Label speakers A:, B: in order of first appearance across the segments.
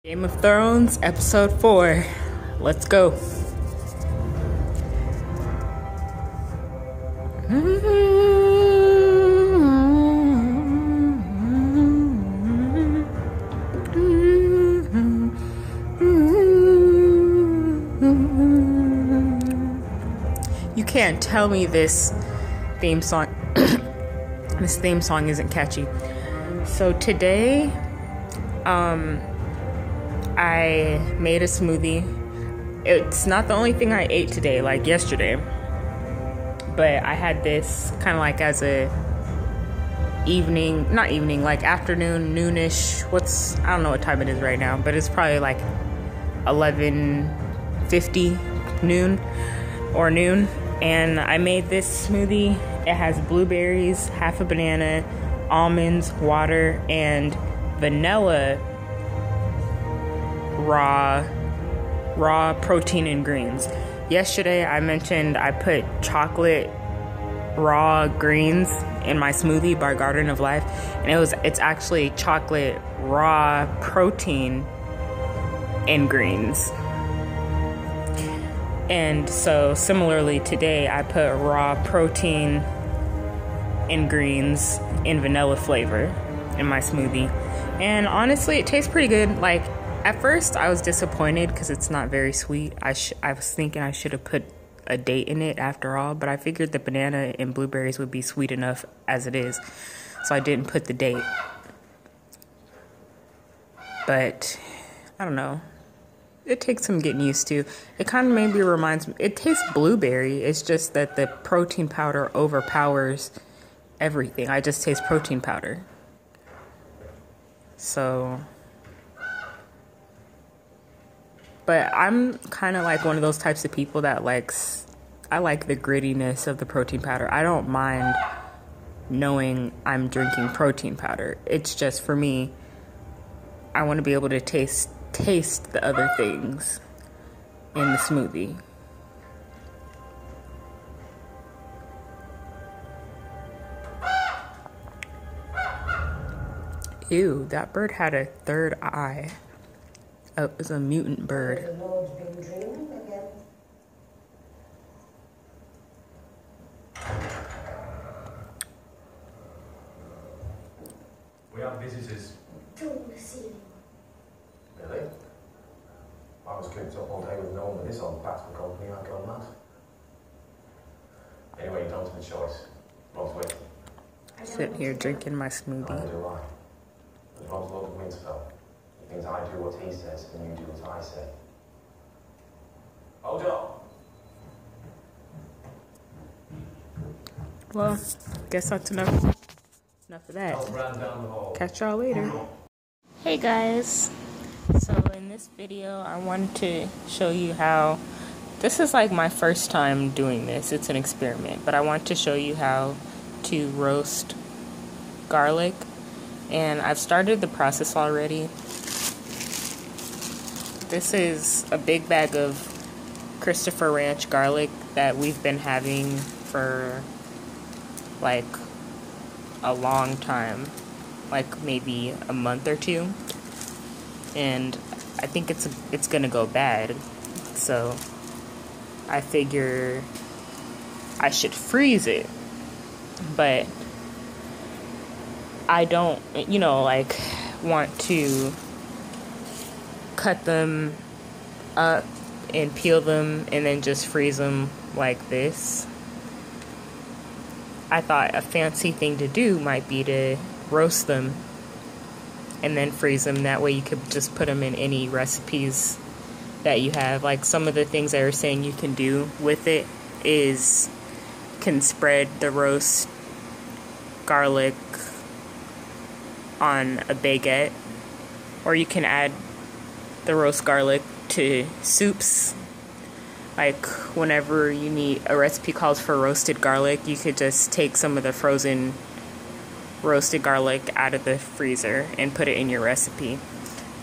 A: Game of Thrones, episode 4. Let's go. You can't tell me this theme song isn't catchy. So today, I made a smoothie. It's not the only thing I ate today, like yesterday, but I had this kind of like as a like afternoon, noonish. I don't know what time it is right now, but it's probably like 11:50 noon. And I made this smoothie. It has blueberries, half a banana, almonds, water, and vanilla raw protein and greens. Yesterday I mentioned I put chocolate raw greens in my smoothie by Garden of Life, and it's actually chocolate raw protein and greens. And so similarly today I put raw protein and greens in vanilla flavor in my smoothie, and honestly it tastes pretty good. Like at first I was disappointed because it's not very sweet. I was thinking I should have put a date in it after all, but I figured the banana and blueberries would be sweet enough as it is, so I didn't put the date. But I don't know, it takes some getting used to. It kind of maybe reminds me, it tastes blueberry. It's just that the protein powder overpowers everything. I just taste protein powder. So, but I'm kind of like one of those types of people that I like the grittiness of the protein powder. I don't mind knowing I'm drinking protein powder. It's just for me, I want to be able to taste the other things in the smoothie. Ew, that bird had a third eye. Oh, it was a mutant bird.
B: The Lord's been dreaming again.
C: We have visitors.
B: Don't see anyone.
C: Really? I was cooped up all day with no one with this old bat for company. I'd go mad. Anyway, you don't have a choice. Rob's waiting.
A: Sitting here drinking my smoothie.
C: Neither do I. But Rob's Lord of Winterfell. It means I do what he says and you do what I say. Hold up.
A: Well, guess that's enough of that.
C: I'll run down the hall.
A: Catch y'all later. Hey guys. So in this video, I wanted to show you how, this is like my first time doing this. It's an experiment, but I want to show you how to roast garlic. And I've started the process already. This is a big bag of Christopher Ranch garlic that we've been having for like a long time, like maybe a month or two, and I think it's gonna go bad, so I figure I should freeze it, but I don't, like want to cut them up and peel them and then just freeze them like this. I thought a fancy thing to do might be to roast them and then freeze them. That way you could just put them in any recipes that you have. Like some of the things I was saying you can do with it is can spread the roast garlic on a baguette, or you can add the roast garlic to soups. Like whenever you need, a recipe calls for roasted garlic, you could just take some of the frozen roasted garlic out of the freezer and put it in your recipe.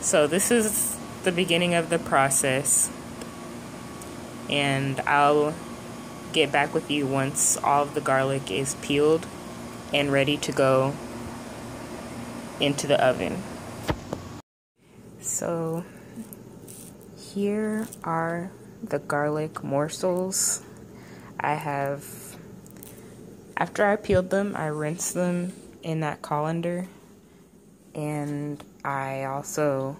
A: So this is the beginning of the process, and I'll get back with you once all of the garlic is peeled and ready to go into the oven. So here are the garlic morsels. After I peeled them, I rinsed them in that colander, and I also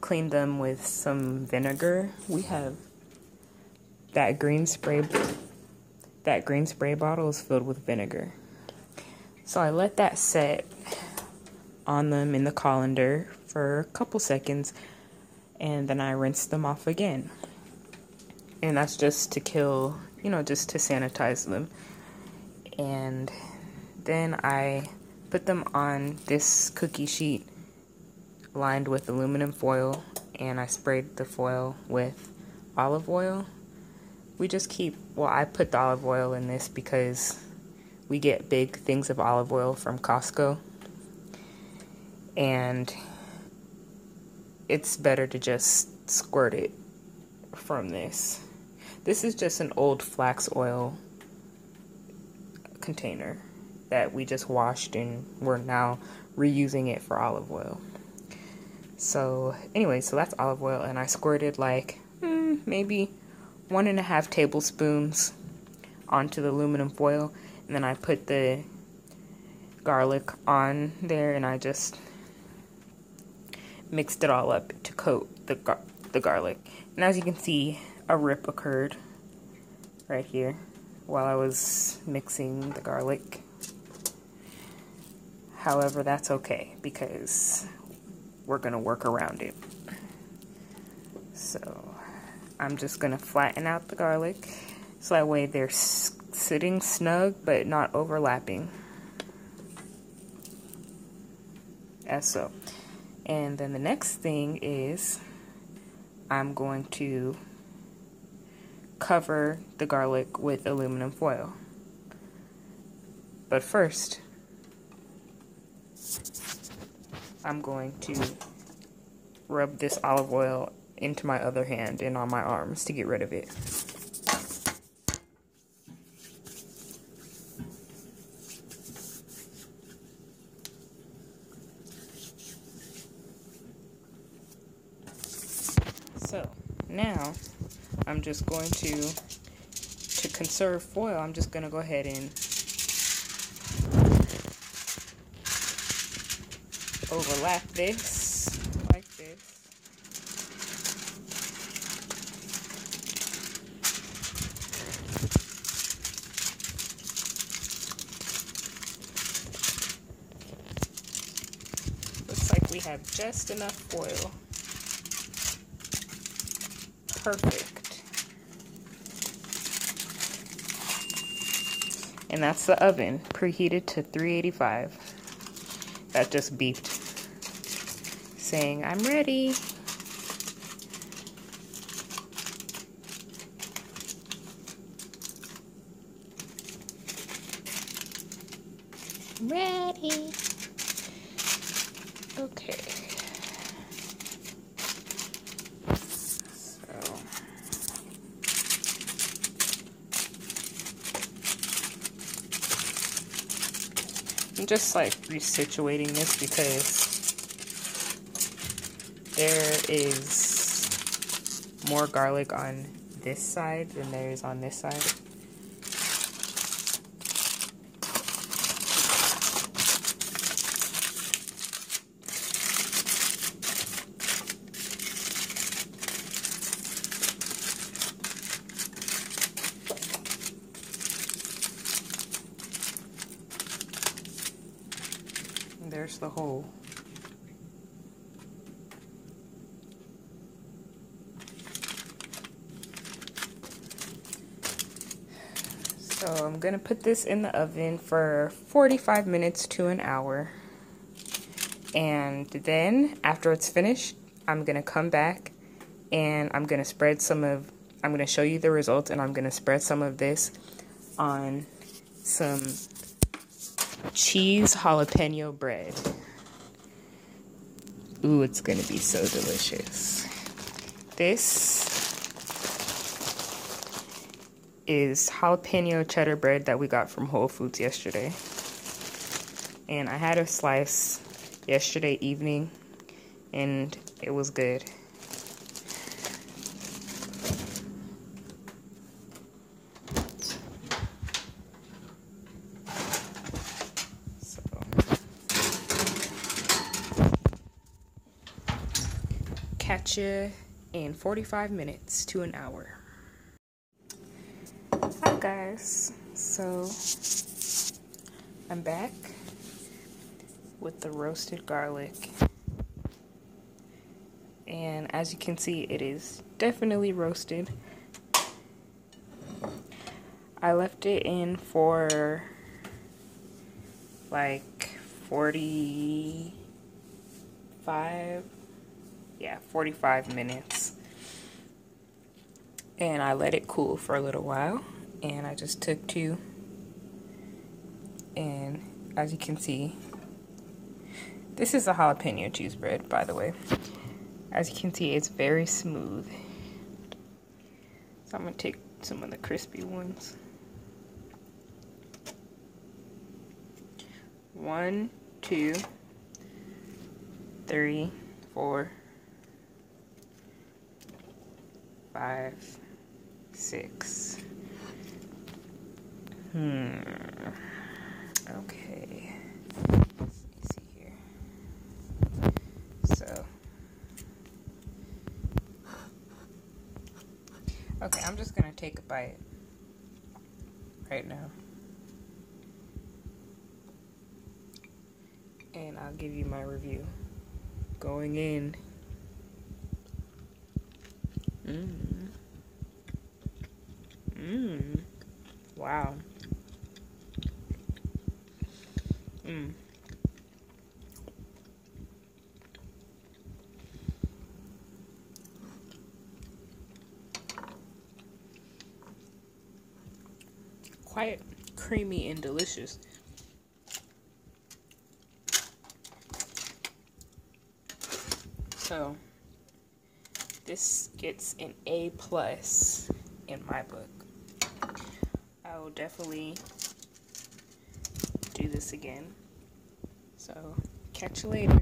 A: cleaned them with some vinegar. We have that green spray bottle is filled with vinegar. So I let that set on them in the colander for a couple seconds, and then I rinsed them off again. And that's just to kill, just to sanitize them. And then I put them on this cookie sheet lined with aluminum foil, and I sprayed the foil with olive oil. I put the olive oil in this because we get big things of olive oil from Costco, and it's better to just squirt it from this. This is just an old flax oil container that we just washed, and we're now reusing it for olive oil. So anyway, so that's olive oil, and I squirted like maybe 1.5 tablespoons onto the aluminum foil, and then I put the garlic on there, and I just mixed it all up to coat the garlic. And as you can see, a rip occurred right here while I was mixing the garlic. However, that's okay because we're gonna work around it. So I'm just gonna flatten out the garlic so that way they're sitting snug but not overlapping, as so. And then the next thing is I'm going to cover the garlic with aluminum foil. But first, I'm going to rub this olive oil into my other hand and on my arms to get rid of it. So now I'm just going to conserve foil, I'm just going to go ahead and overlap this like this. Looks like we have just enough foil. Perfect. And that's the oven, preheated to 385. That just beeped, saying, I'm ready. Ready. Okay. I'm just like resituating this because there is more garlic on this side than there is on this side. There's the hole. So I'm gonna put this in the oven for 45 minutes to an hour. And then after it's finished, I'm gonna come back and I'm gonna show you the results, and I'm gonna spread some of this on some cheese jalapeno bread. Ooh, it's gonna be so delicious. This is jalapeno cheddar bread that we got from Whole Foods yesterday. And I had a slice yesterday evening, and it was good. So catch you in 45 minutes to an hour. Hi guys, so I'm back with the roasted garlic, and as you can see, it is definitely roasted. I left it in for like 45 minutes, and I let it cool for a little while, and I just took two, and as you can see, this is a jalapeno cheese bread, by the way. As you can see, it's very smooth. So I'm gonna take some of the crispy ones. 1, 2, 3, 4, 5, 6. Okay. Let's see here. So. Okay, I'm just gonna take a bite right now. And I'll give you my review. Going in. Wow. Quite creamy and delicious. So this gets an A+ in my book. I will definitely do this again. So catch you later.